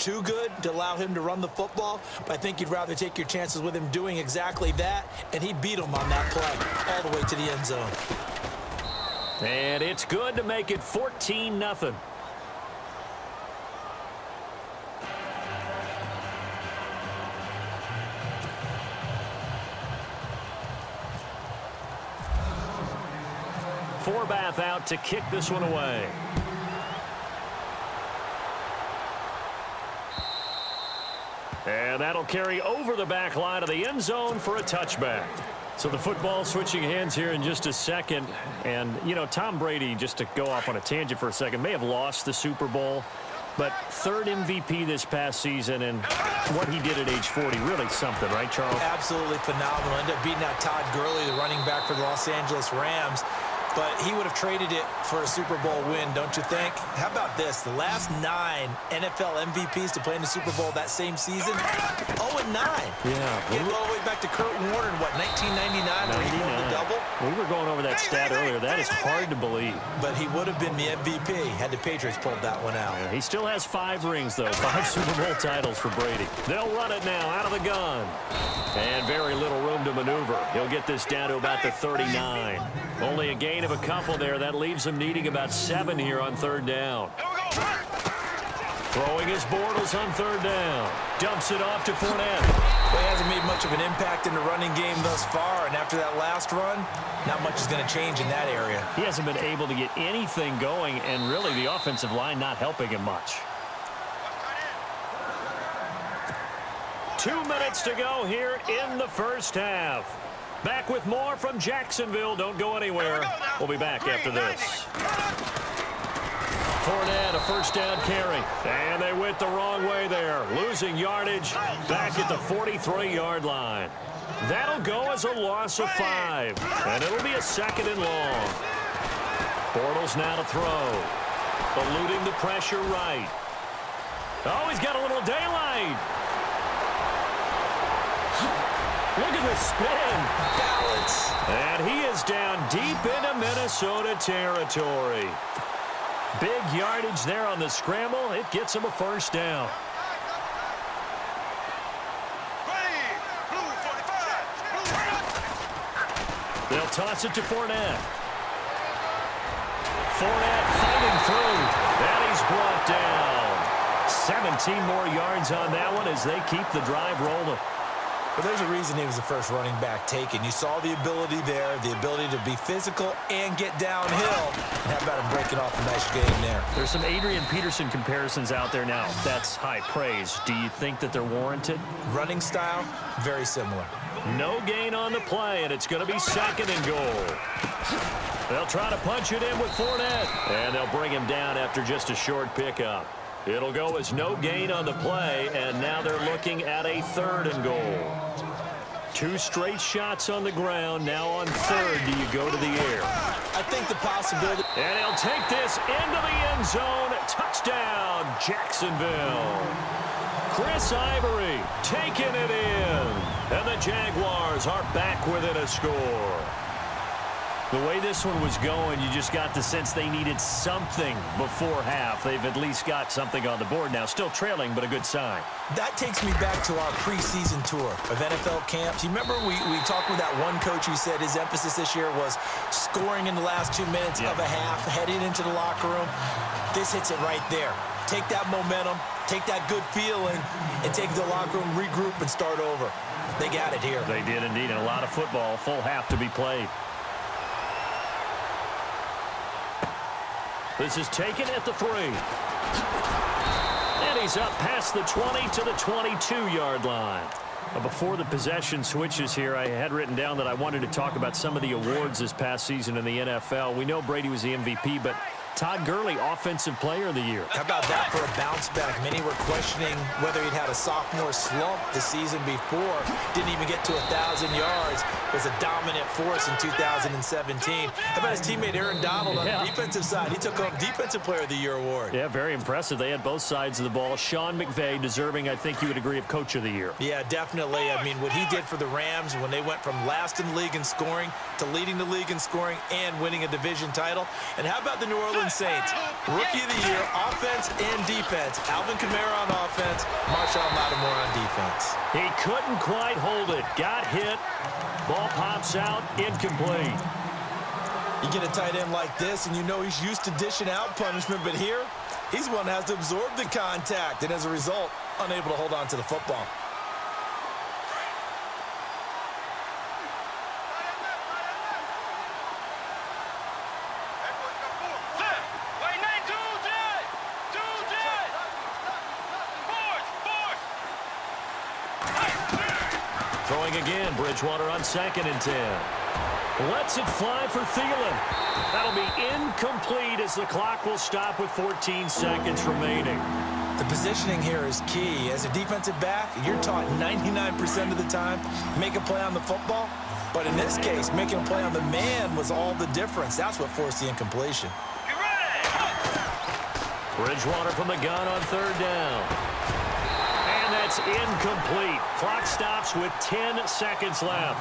too good to allow him to run the football, but I think you'd rather take your chances with him doing exactly that, and he beat him on that play all the way to the end zone. And it's good to make it 14-0. Forbath out to kick this one away. And that'll carry over the back line of the end zone for a touchback. So the football switching hands here in just a second. And, you know, Tom Brady, just to go off on a tangent for a second, may have lost the Super Bowl. But third MVP this past season, and what he did at age 40, really something, right, Charles? Absolutely phenomenal. Ended up beating out Todd Gurley, the running back for the Los Angeles Rams. But he would have traded it for a Super Bowl win, don't you think? How about this? The last 9 NFL MVPs to play in the Super Bowl that same season, 0-9. Yeah. Get all the way back to Kurt Warner in, what, 1999, where he won the double? We were going over that stat earlier. That is hard to believe. But he would have been the MVP had the Patriots pulled that one out. Yeah, he still has 5 rings, though. 5 Super Bowl titles for Brady. They'll run it now out of the gun. And very little room to maneuver. He'll get this down to about the 39. Only a gain of a couple there. That leaves him needing about 7 here on third down. Throwing his Bortles on third down. Dumps it off to Fournette. Well, he hasn't made much of an impact in the running game thus far, and after that last run, not much is going to change in that area. He hasn't been able to get anything going, and really the offensive line not helping him much. 2 minutes to go here in the first half. Back with more from Jacksonville. Don't go anywhere. We'll be back after this. Fournette, a first down carry. And they went the wrong way there. Losing yardage back at the 43-yard line. That'll go as a loss of 5. And it'll be a 2nd and long. Bortles now to throw. Eluding the pressure right. Oh, he's got a little daylight. Look at the spin. Balance. And he is down deep into Minnesota territory. Big yardage there on the scramble. It gets him a first down. They'll toss it to Fournette. Fournette fighting through. And he's brought down. 17 more yards on that one as they keep the drive rolling. But there's a reason he was the first running back taken. You saw the ability there, the ability to be physical and get downhill. And how about him breaking off a nice game there? There's some Adrian Peterson comparisons out there now. That's high praise. Do you think that they're warranted? Running style, very similar. No gain on the play, and it's going to be 2nd and goal. They'll try to punch it in with Fournette. And they'll bring him down after just a short pickup. It'll go as no gain on the play, and now they're looking at a 3rd and goal. 2 straight shots on the ground. Now on 3rd, do you go to the air? I think the possibility. And he'll take this into the end zone. Touchdown, Jacksonville. Chris Ivory taking it in. And the Jaguars are back within a score. The way this one was going, you just got the sense they needed something before half. They've at least got something on the board now. Still trailing, but a good sign. That takes me back to our preseason tour of NFL camps. You remember we talked with that one coach who said his emphasis this year was scoring in the last 2 minutes of a half, heading into the locker room. This hits it right there. Take that momentum, take that good feeling, and take the locker room, regroup, and start over. They got it here. They did indeed, and a lot of football, full half to be played. This is taken at the 3. And he's up past the 20 to the 22-yard line. Before the possession switches here, I had written down that I wanted to talk about some of the awards this past season in the NFL. We know Brady was the MVP, but Todd Gurley, Offensive Player of the Year. How about that for a bounce back? Many were questioning whether he'd had a sophomore slump the season before. Didn't even get to 1,000 yards. Was a dominant force in 2017. How about his teammate Aaron Donald on the defensive side? He took home Defensive Player of the Year award. Yeah, very impressive. They had both sides of the ball. Sean McVay deserving, I think you would agree, of Coach of the Year. Yeah, definitely. I mean, what he did for the Rams when they went from last in the league in scoring to leading the league in scoring and winning a division title. And how about the New Orleans Orleans Saints. Rookie of the year, offense and defense. Alvin Kamara on offense, Marshawn Lattimore on defense. He couldn't quite hold it. Got hit. Ball pops out, incomplete. You get a tight end like this, and you know he's used to dishing out punishment, but here, he's the one that has to absorb the contact, and as a result, unable to hold on to the football. Throwing again, Bridgewater on 2nd and 10. Lets it fly for Thielen. That'll be incomplete as the clock will stop with 14 seconds remaining. The positioning here is key. As a defensive back, you're taught 99% of the time, make a play on the football. But in this case, making a play on the man was all the difference. That's what forced the incompletion. Bridgewater from the gun on 3rd down. And that's incomplete. Clock stops with 10 seconds left.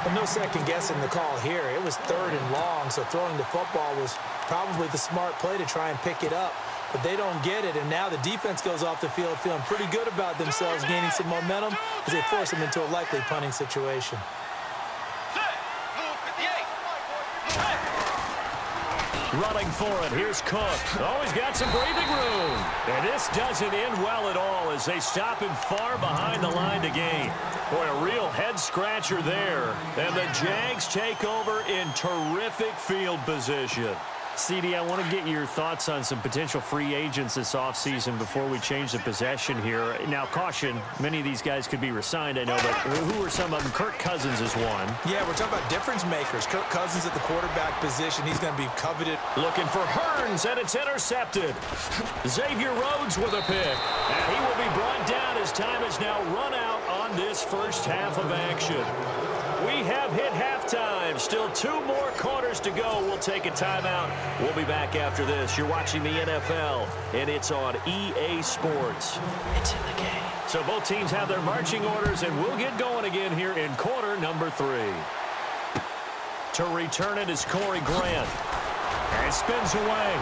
And no second guessing the call here. It was 3rd and long, so throwing the football was probably the smart play to try and pick it up. But they don't get it, and now the defense goes off the field feeling pretty good about themselves, gaining some momentum as they force them into a likely punting situation. Running for it, here's Cook. Oh, he's got some breathing room. And this doesn't end well at all as they stop him far behind the line to gain. Boy, a real head-scratcher there. And the Jags take over in terrific field position. CD, I want to get your thoughts on some potential free agents this offseason before we change the possession here. Now, caution, many of these guys could be re-signed, I know, but who are some of them? Kirk Cousins is one. Yeah, we're talking about difference makers. Kirk Cousins at the quarterback position. He's going to be coveted. Looking for Hearns, and it's intercepted. Xavier Rhodes with a pick. And he will be brought down as time is now run out on this first half of action. We have hit halftime. Still 2 more quarters to go. We'll take a timeout. We'll be back after this. You're watching the NFL, and it's on EA Sports. It's in the game. So both teams have their marching orders, and we'll get going again here in quarter number 3. To return it is Corey Grant. And spins away.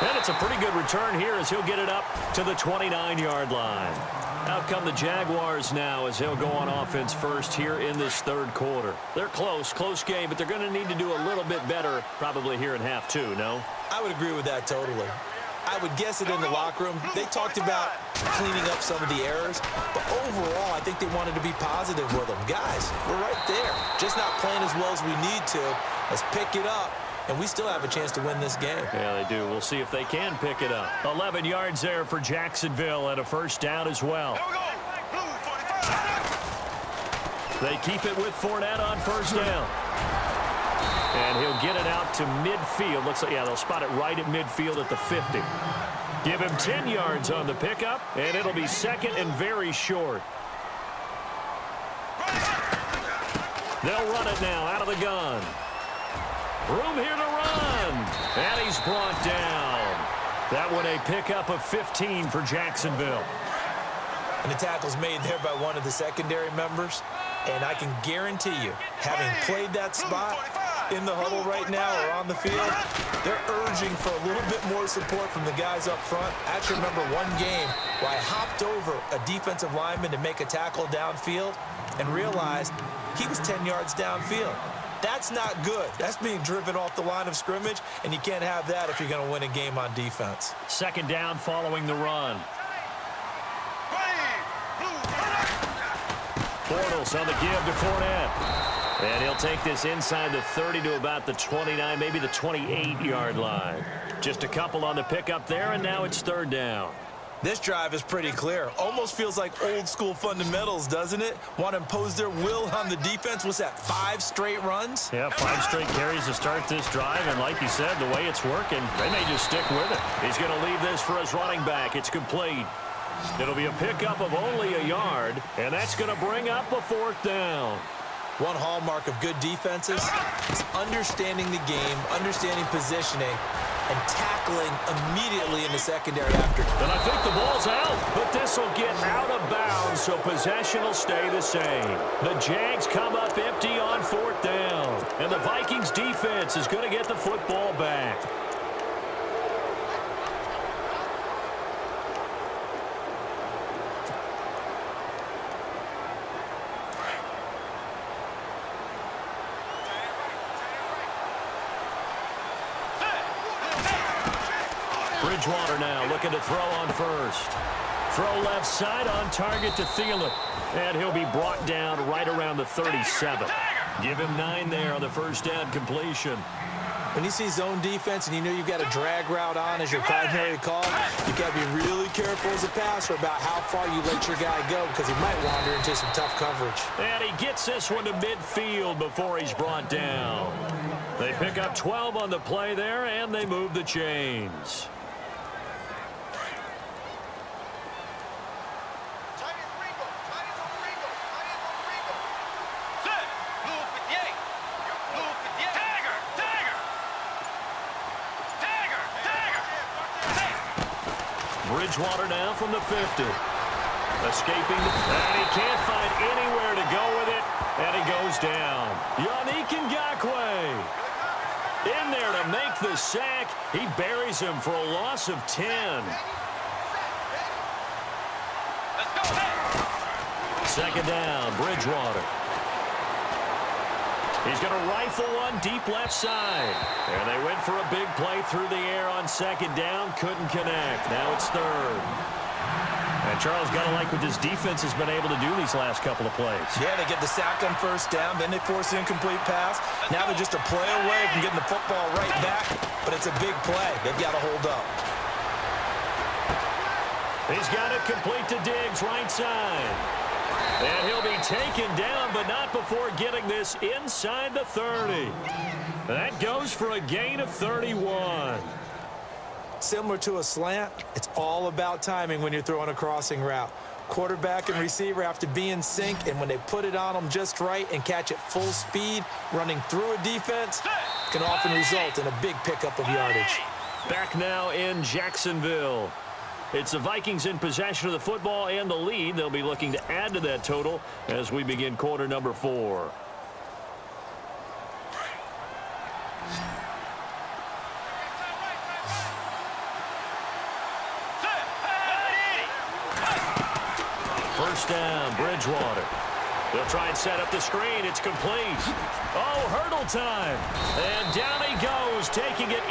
And it's a pretty good return here as he'll get it up to the 29-yard line. Out come the Jaguars now as he'll go on offense first here in this 3rd quarter. They're close game, but they're going to need to do a little bit better probably here in half 2, no? I would agree with that totally. I would guess it in the locker room. They talked about cleaning up some of the errors, but overall, I think they wanted to be positive with them. Guys, we're right there. Just not playing as well as we need to. Let's pick it up. And we still have a chance to win this game. Yeah, they do. We'll see if they can pick it up. 11 yards there for Jacksonville and a first down as well. They keep it with Fournette on first down. And he'll get it out to midfield. Looks like, yeah, they'll spot it right at midfield at the 50. Give him 10 yards on the pickup, and it'll be 2nd and very short. They'll run it now out of the gun. Room here to run. And he's brought down. That one a pickup of 15 for Jacksonville. And the tackle's made there by one of the secondary members. And I can guarantee you, having played that spot in the huddle right now or on the field, they're urging for a little bit more support from the guys up front. I actually remember one game where I hopped over a defensive lineman to make a tackle downfield and realized he was 10 yards downfield. That's not good. That's being driven off the line of scrimmage, and you can't have that if you're going to win a game on defense. 2nd down following the run. Bortles on the give to Fournette. And he'll take this inside the 30 to about the 29, maybe the 28-yard line. Just a couple on the pickup there, and now it's 3rd down. This drive is pretty clear. Almost feels like old-school fundamentals, doesn't it? Want to impose their will on the defense. What's that, 5 straight runs? Yeah, 5 straight carries to start this drive. And like you said, the way it's working, they may just stick with it. He's going to leave this for his running back. It's complete. It'll be a pickup of only a yard, and that's going to bring up a 4th down. One hallmark of good defenses is understanding the game, understanding positioning, and tackling immediately in the secondary after. And I think the ball's out, but this will get out of bounds, so possession will stay the same. The Jags come up empty on 4th down, and the Vikings defense is going to get the football back. Bridgewater now looking to throw on first. Throw left side on target to Thielen. And he'll be brought down right around the 37. Give him 9 there on the first down completion. When you see zone defense and you know you've got a drag route on as your primary call, you got to be really careful as a passer about how far you let your guy go because he might wander into some tough coverage. And he gets this one to midfield before he's brought down. They pick up 12 on the play there, and they move the chains. Bridgewater now from the 50. Escaping, and he can't find anywhere to go with it, and he goes down. Yannick Ngakoue in there to make the sack. He buries him for a loss of 10. Second down, Bridgewater. He's going to rifle one deep left side. And they went for a big play through the air on second down. Couldn't connect. Now it's third. And Charles, got to like what this defense has been able to do these last couple of plays. Yeah, they get the sack on first down. Then they force the incomplete pass. Now they're just a play away from getting the football right back. But it's a big play. They've got to hold up. He's got it complete to Diggs, right side. And he'll be taken down, but not before getting this inside the 30. That goes for a gain of 31. Similar to a slant, it's all about timing when you're throwing a crossing route. Quarterback and receiver have to be in sync, and when they put it on them just right and catch it full speed, running through a defense can often result in a big pickup of yardage. Back now in Jacksonville. It's the Vikings in possession of the football and the lead. They'll be looking to add to that total as we begin quarter number 4. First down, Bridgewater. They'll try and set up the screen. It's complete. Oh, hurdle time. And down he goes, taking it in.